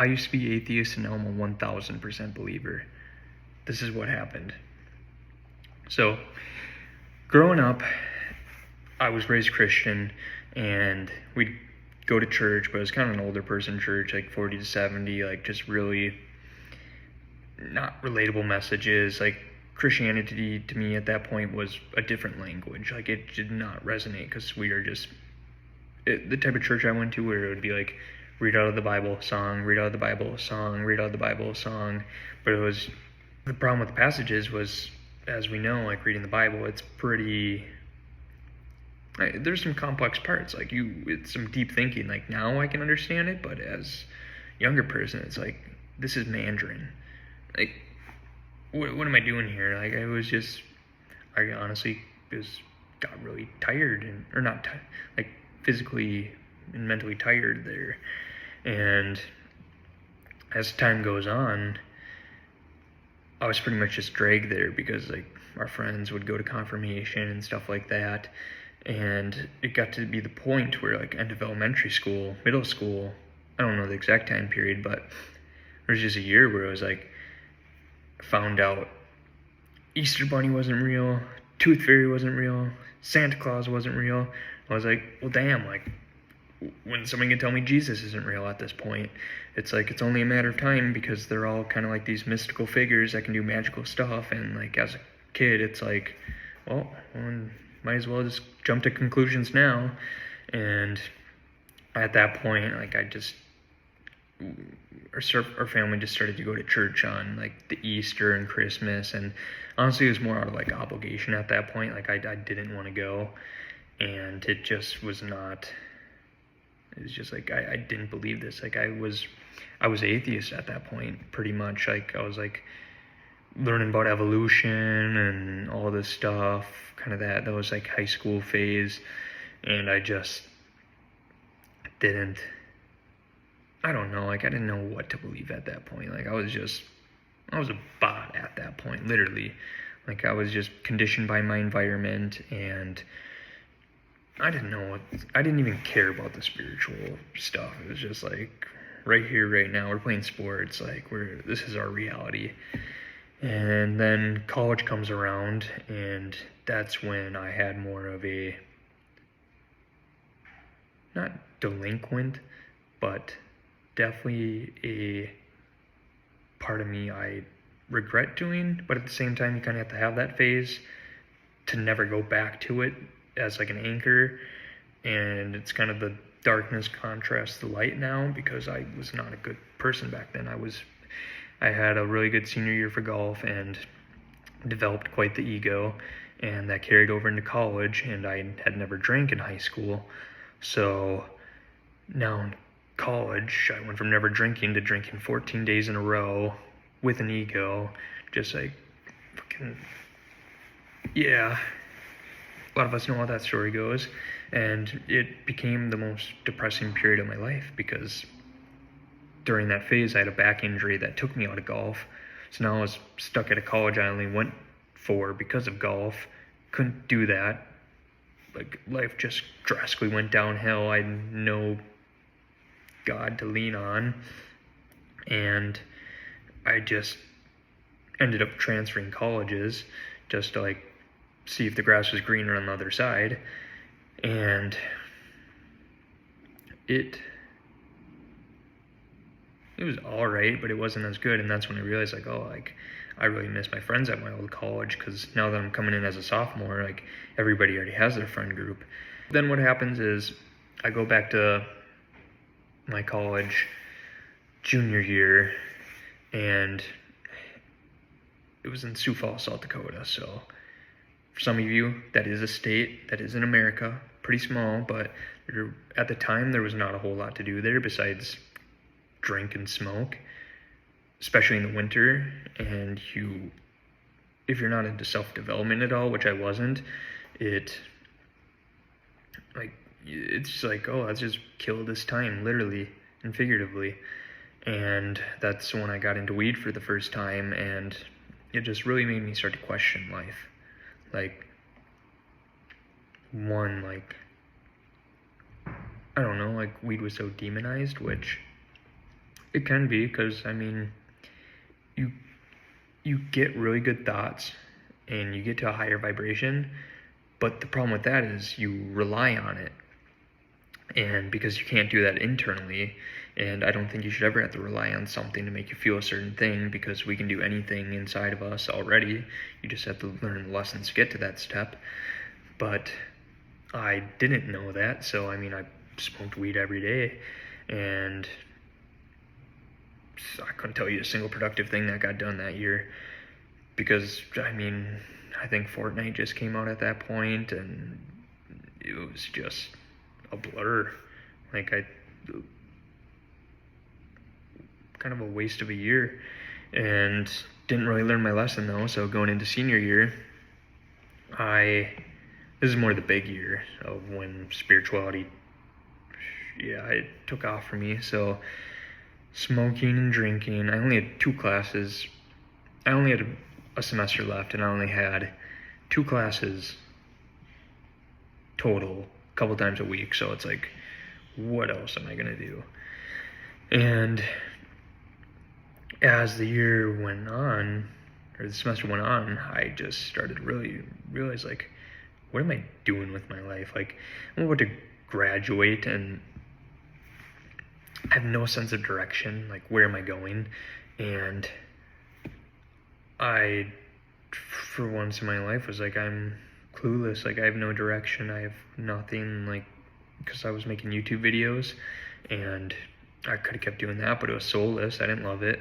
I used to be atheist and now I'm a 1000% believer. This is what happened. So, growing up, I was raised Christian, and we'd go to church, but it was kind of an older person church, like 40 to 70, like just really not relatable messages. Like Christianity to me at that point was a different language. Like it did not resonate because we are just the type of church I went to where it would be like read out of the Bible, song, read out of the Bible, song, read out of the Bible, song. But it was the problem with the passages was, as we know, like reading the Bible, it's pretty. There's some complex parts. Like it's some deep thinking. Like now I can understand it, but as a younger person, it's like this is Mandarin. Like what am I doing here? Like I honestly got really tired or not like physically and mentally tired there. And as time goes on, I was pretty much just dragged there because like our friends would go to confirmation and stuff like that. And it got to be the point where like end of elementary school, middle school, I don't know the exact time period, but there was just a year where it was like, found out Easter Bunny wasn't real, Tooth Fairy wasn't real, Santa Claus wasn't real. I was like, well damn, like when somebody can tell me Jesus isn't real at this point, it's like it's only a matter of time because they're all kind of like these mystical figures that can do magical stuff. And like as a kid, it's like, well, might as well just jump to conclusions now. And at that point, like our family just started to go to church on like the Easter and Christmas, and honestly it was more out of like obligation at that point. Like I didn't want to go, and it just was not, it was just like I didn't believe this. Like I was atheist at that point, pretty much. Like I was like learning about evolution and all this stuff, kind of that was like high school phase. And I just didn't, I don't know, like I didn't know what to believe at that point. Like I was a bot at that point, literally. Like I was just conditioned by my environment, and I didn't even care about the spiritual stuff. It was just like right here, right now, we're playing sports, like this is our reality. And then college comes around, and that's when I had more of a, not delinquent, but definitely a part of me I regret doing, but at the same time you kind of have to have that phase to never go back to it as like an anchor. And it's kind of the darkness contrasts the light now, because I was not a good person back then. I had a really good senior year for golf and developed quite the ego, and that carried over into college, and I had never drank in high school. So now in college, I went from never drinking to drinking 14 days in a row with an ego. Just like, fucking, yeah. A lot of us know how that story goes. And it became the most depressing period of my life, because during that phase, I had a back injury that took me out of golf. So now I was stuck at a college I only went for because of golf. Couldn't do that. Like, life just drastically went downhill. I had no God to lean on. And I just ended up transferring colleges just to, like, see if the grass was greener on the other side. And it was all right, but it wasn't as good. And that's when I realized, like, oh, like, I really miss my friends at my old college, because now that I'm coming in as a sophomore, like, everybody already has their friend group. Then what happens is I go back to my college junior year, and it was in Sioux Falls, South Dakota. So for some of you, that is a state that is in America, pretty small, but at the time there was not a whole lot to do there besides drink and smoke, especially in the winter. And if you're not into self-development at all, which I wasn't, it's like, oh, let's just kill this time, literally and figuratively. And that's when I got into weed for the first time, and it just really made me start to question life. Like, one, like, I don't know, like, weed was so demonized, which It can be, because I mean, you you get really good thoughts and you get to a higher vibration, but the problem with that is you rely on it. And because you can't do that internally, and I don't think you should ever have to rely on something to make you feel a certain thing, because we can do anything inside of us already. You just have to learn the lessons to get to that step. But I didn't know that, so I mean, I smoked weed every day, and I couldn't tell you a single productive thing that got done that year, because I mean, I think Fortnite just came out at that point, and it was just a blur. Like, kind of a waste of a year, and didn't really learn my lesson though. So going into senior year, this is more the big year of when spirituality, it took off for me. So smoking and drinking, I only had 2 classes. I only had a semester left, and I only had 2 classes total, a couple times a week. So it's like, what else am I gonna do? And as the year went on, or the semester went on, I just started to really realize, like, what am I doing with my life? Like, I'm about to graduate, and I have no sense of direction. Like, where am I going? And I, for once in my life, was like, I'm clueless. Like, I have no direction. I have nothing, like, because I was making YouTube videos, and I could have kept doing that, but it was soulless. I didn't love it.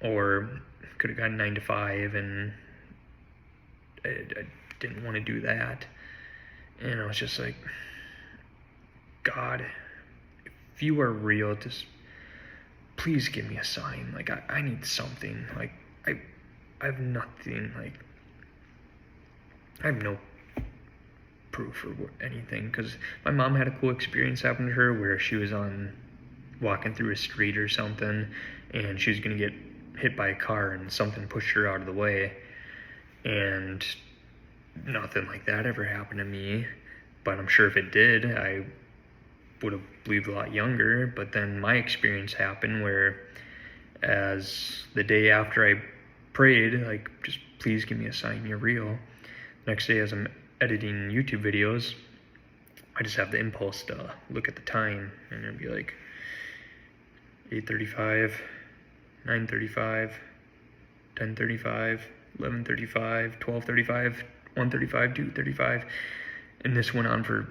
Or could have gotten 9 to 5, and I didn't want to do that. And I was just like, God, if you are real, just please give me a sign. Like, I need something. Like, I have nothing. Like, I have no proof or anything, because my mom had a cool experience happen to her where she was walking through a street or something, and she was going to get hit by a car, and something pushed her out of the way. And nothing like that ever happened to me, but I'm sure if it did, I would have believed a lot younger. But then my experience happened where, as the day after I prayed, like, just please give me a sign you're real, next day as I'm editing YouTube videos, I just have the impulse to look at the time, and it'd be like 8:35, 9:35, 10:35, 11:35, 12:35, 1:35, 2:35, and this went on for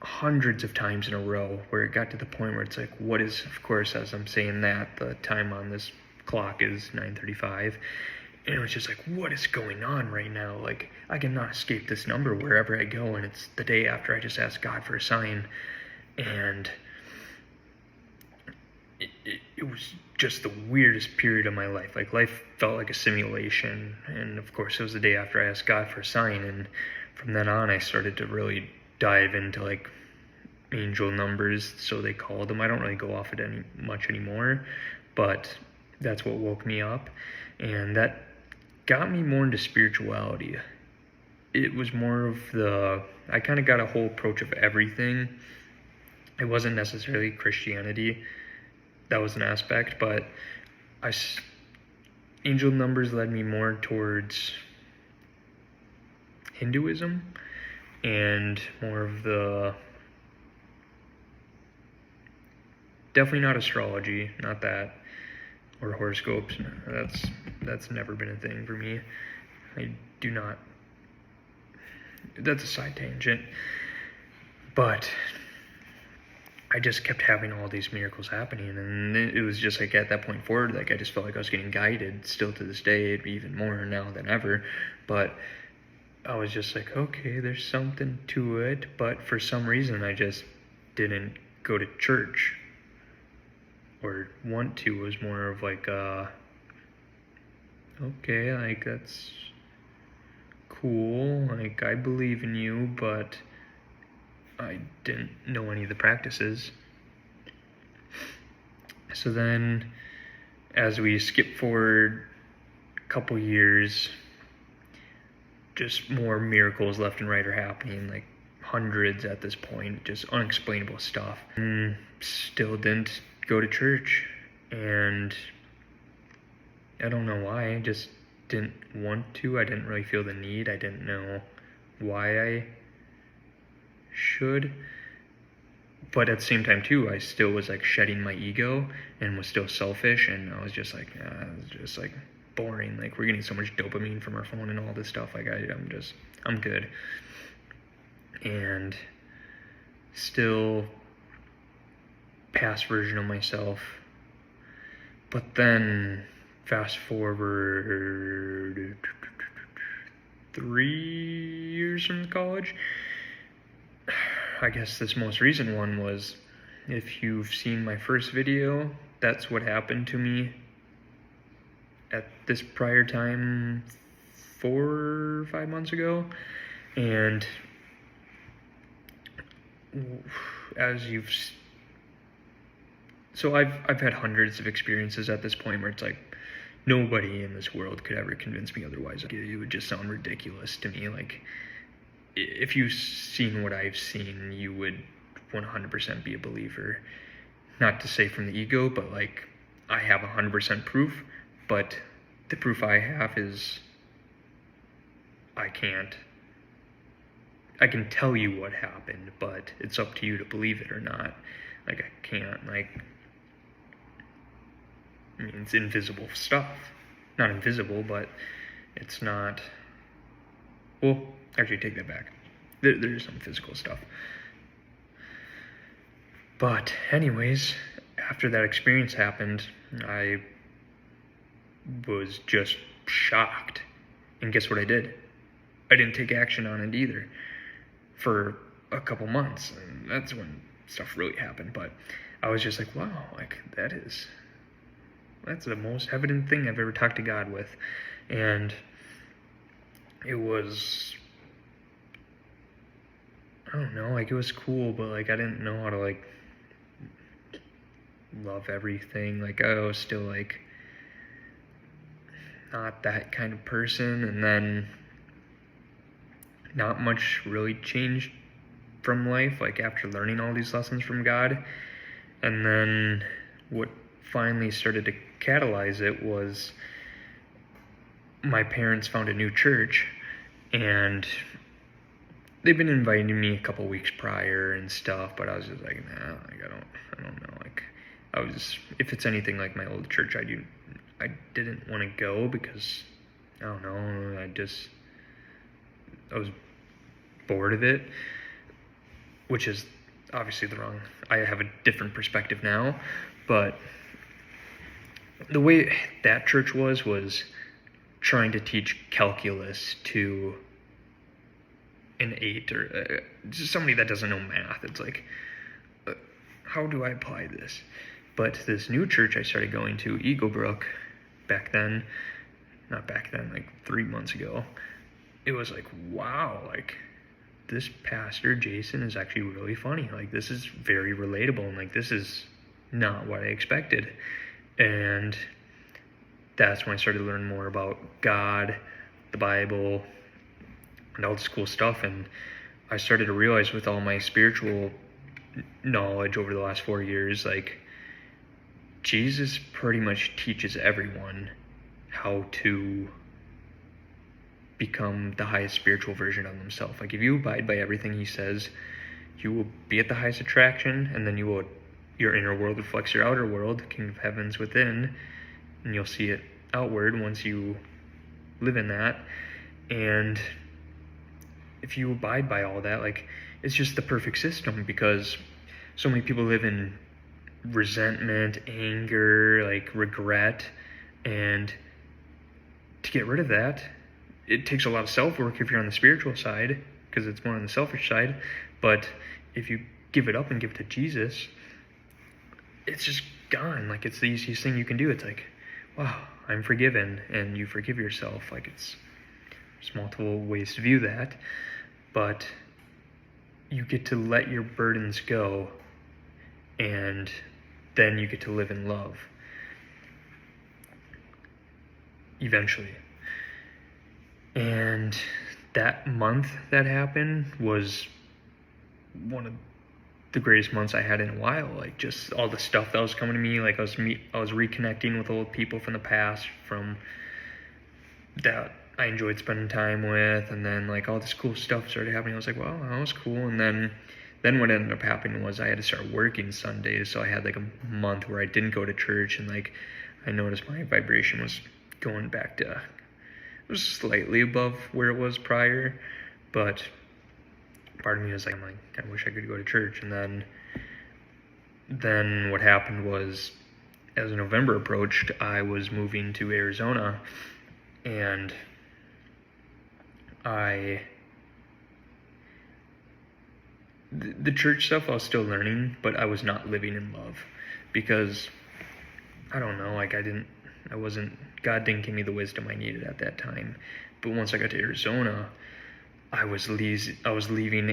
hundreds of times in a row, where it got to the point where it's like, what is, of course, as I'm saying that, the time on this clock is 9:35, and it was just like, what is going on right now? Like, I cannot escape this number wherever I go, and it's the day after I just asked God for a sign, and it was just the weirdest period of my life. Like, life felt like a simulation, and of course it was the day after I asked God for a sign, and from then on I started to really dive into, like, angel numbers, so they called them. I don't really go off it much anymore, but that's what woke me up, and that got me more into spirituality. It was more of I kind of got a whole approach of everything. It wasn't necessarily Christianity. That was an aspect, but angel numbers led me more towards Hinduism, and more of definitely not astrology, not that, or horoscopes. That's never been a thing for me. I do not. That's a side tangent, but I just kept having all these miracles happening, and it was just like, at that point forward, like, I just felt like I was getting guided, still to this day, even more now than ever. But I was just like, okay, there's something to it, but for some reason I just didn't go to church or want to. It was more of like, okay, like, that's cool, like, I believe in you, but I didn't know any of the practices. So then, as we skip forward a couple years, just more miracles left and right are happening, like hundreds at this point, just unexplainable stuff. And still didn't go to church, and I don't know why, I just didn't want to. I didn't really feel the need. I didn't know why I should. But at the same time too, I still was like shedding my ego and was still selfish, and I was just like, it's just like boring. Like, we're getting so much dopamine from our phone and all this stuff. Like, I'm good. And still past version of myself. But then fast forward 3 years from college, I guess this most recent one was, if you've seen my first video, that's what happened to me at this prior time 4 or 5 months ago. And as so I've had hundreds of experiences at this point where it's like, nobody in this world could ever convince me otherwise. It would just sound ridiculous to me. Like, if you've seen what I've seen, you would 100% be a believer. Not to say from the ego, but like, I have 100% proof, but the proof I have is I can tell you what happened, but it's up to you to believe it or not. Like, I can't, like, I mean, it's invisible stuff. Not invisible, but it's not, well, actually, take that back. There's some physical stuff. But anyways, after that experience happened, I was just shocked. And guess what I did? I didn't take action on it either for a couple months. And that's when stuff really happened. But I was just like, wow, like, that's the most evident thing I've ever talked to God with. And it was, I don't know, like, it was cool, but like, I didn't know how to like love everything. Like, I was still like not that kind of person. And then not much really changed from life, like, after learning all these lessons from God. And then what finally started to catalyze it was my parents found a new church, and they've been inviting me a couple weeks prior and stuff, but I was just like, nah, like, I don't know, like, if it's anything like my old church, I didn't want to go because, I don't know, I was bored of it, which is obviously I have a different perspective now, but the way that church was trying to teach calculus to an 8 or just somebody that doesn't know math. It's like, how do I apply this? But this new church I started going to, Eaglebrook, like 3 months ago, it was like, wow, like, this pastor Jason is actually really funny. Like, this is very relatable, and like, this is not what I expected. And that's when I started to learn more about God, the Bible, and all this cool stuff. And I started to realize, with all my spiritual knowledge over the last 4 years, like, Jesus pretty much teaches everyone how to become the highest spiritual version of themselves. Like, if you abide by everything he says, you will be at the highest attraction, and then your inner world reflects your outer world, the kingdom of heaven's within, and you'll see it outward once you live in that. And if you abide by all that, like, it's just the perfect system, because so many people live in resentment, anger, like, regret, and to get rid of that, it takes a lot of self-work if you're on the spiritual side, because it's more on the selfish side. But if you give it up and give it to Jesus, it's just gone. Like, it's the easiest thing you can do. It's like, wow, I'm forgiven, and you forgive yourself. Like, there's multiple ways to view that, but you get to let your burdens go, and then you get to live in love eventually. And that month that happened was one of the greatest months I had in a while. Like, just all the stuff that was coming to me. Like, I was reconnecting with old people from the past, from that I enjoyed spending time with, and then like all this cool stuff started happening. I was like, wow, that was cool. And then what ended up happening was I had to start working Sundays, so I had like a month where I didn't go to church, and like I noticed my vibration was going back to, it was slightly above where it was prior, but part of me was like, I wish I could go to church. And then what happened was, as November approached, I was moving to Arizona, and the church stuff I was still learning, but I was not living in love, because I don't know, like God didn't give me the wisdom I needed at that time. But once I got to Arizona, I was leaving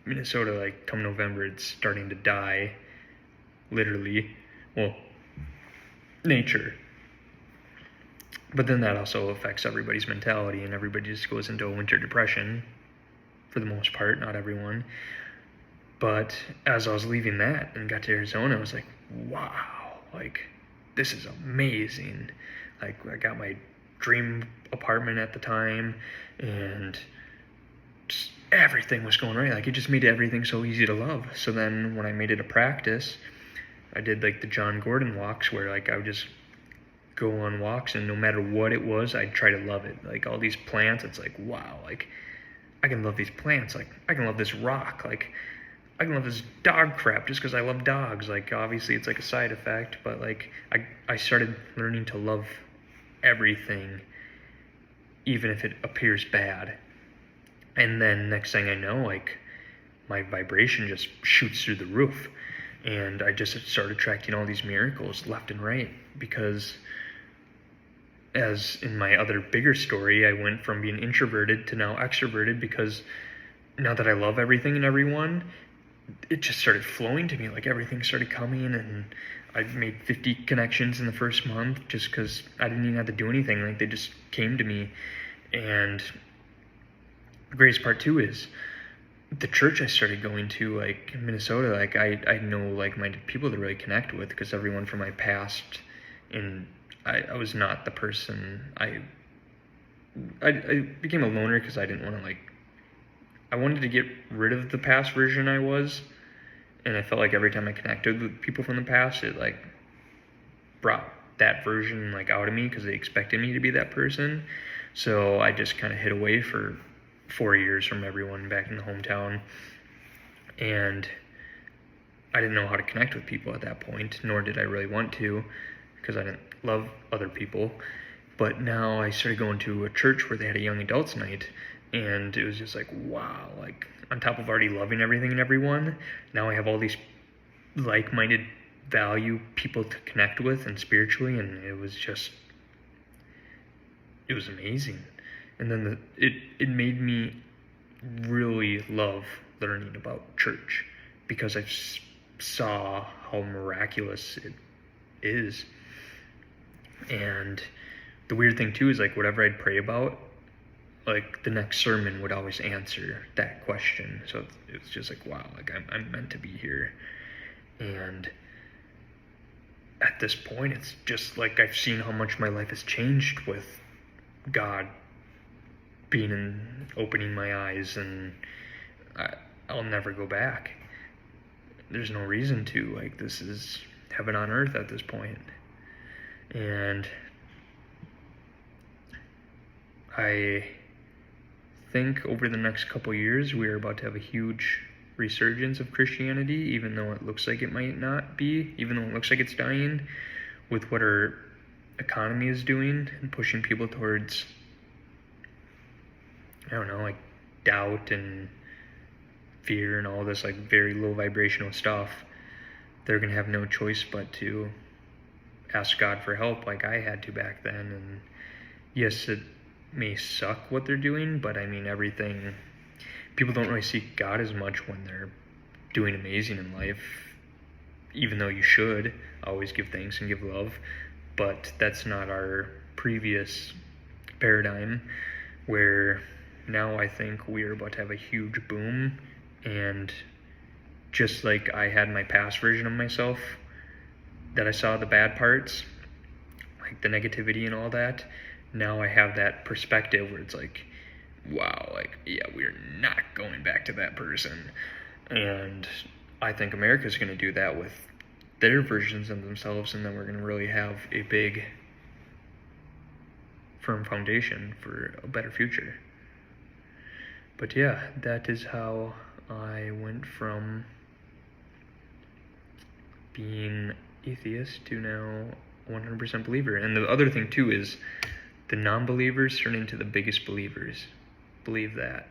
Minnesota, like come November, it's starting to die, literally. Well, nature. But then that also affects everybody's mentality, and everybody just goes into a winter depression, for the most part, not everyone. But as I was leaving that and got to Arizona, I was like, wow, like, this is amazing. Like, I got my dream apartment at the time, and just everything was going right. Like, it just made everything so easy to love. So then when I made it a practice, I did like the John Gordon walks, where like I would just go on walks, and no matter what it was, I'd try to love it. Like all these plants, it's like, wow, like I can love these plants. Like I can love this rock. Like I can love this dog crap just because I love dogs. Like obviously it's like a side effect, but like I started learning to love everything, even if it appears bad. And then next thing I know, like my vibration just shoots through the roof, and I just started attracting all these miracles left and right, because as in my other bigger story, I went from being introverted to now extroverted, because now that I love everything and everyone, it just started flowing to me. Like everything started coming, and I made 50 connections in the first month just because I didn't even have to do anything. Like they just came to me. And the greatest part too is the church I started going to, like in Minnesota, like I know like-minded people to really connect with, because everyone from my past, and I was not the person. I became a loner because I didn't want to, like, I wanted to get rid of the past version I was, and I felt like every time I connected with people from the past, it like brought that version like out of me, because they expected me to be that person. So I just kind of hid away for 4 years from everyone back in the hometown, and I didn't know how to connect with people at that point, nor did I really want to, because I didn't love other people. But now I started going to a church where they had a young adults night, and it was just like, wow, like on top of already loving everything and everyone, now I have all these like-minded value people to connect with and spiritually, and it was amazing. And then it made me really love learning about church, because I saw how miraculous it is. And the weird thing too is like whatever I'd pray about, like the next sermon would always answer that question. So it was just like, wow, like I'm meant to be here. And at this point, it's just like I've seen how much my life has changed with God opening my eyes, and I'll never go back. There's no reason to. Like, this is heaven on earth at this point. And I think over the next couple years, we're about to have a huge resurgence of Christianity, even though it looks like it might not be, even though it looks like it's dying, with what our economy is doing and pushing people towards, I don't know, like doubt and fear and all this like very low vibrational stuff. They're going to have no choice but to ask God for help, like I had to back then. And yes, it may suck what they're doing, but I mean, everything, people don't really seek God as much when they're doing amazing in life, even though you should always give thanks and give love. But that's not our previous paradigm, where now I think we are about to have a huge boom And just like I had my past version of myself, that I saw the bad parts, like the negativity and all that, now I have that perspective where it's like, wow, like, yeah, we're not going back to that person. And I think America's going to do that with their versions of themselves, and then we're going to really have a big, firm foundation for a better future. But yeah, that is how I went from being atheist to now 100% believer. And the other thing too is the non-believers turn into the biggest believers. Believe that.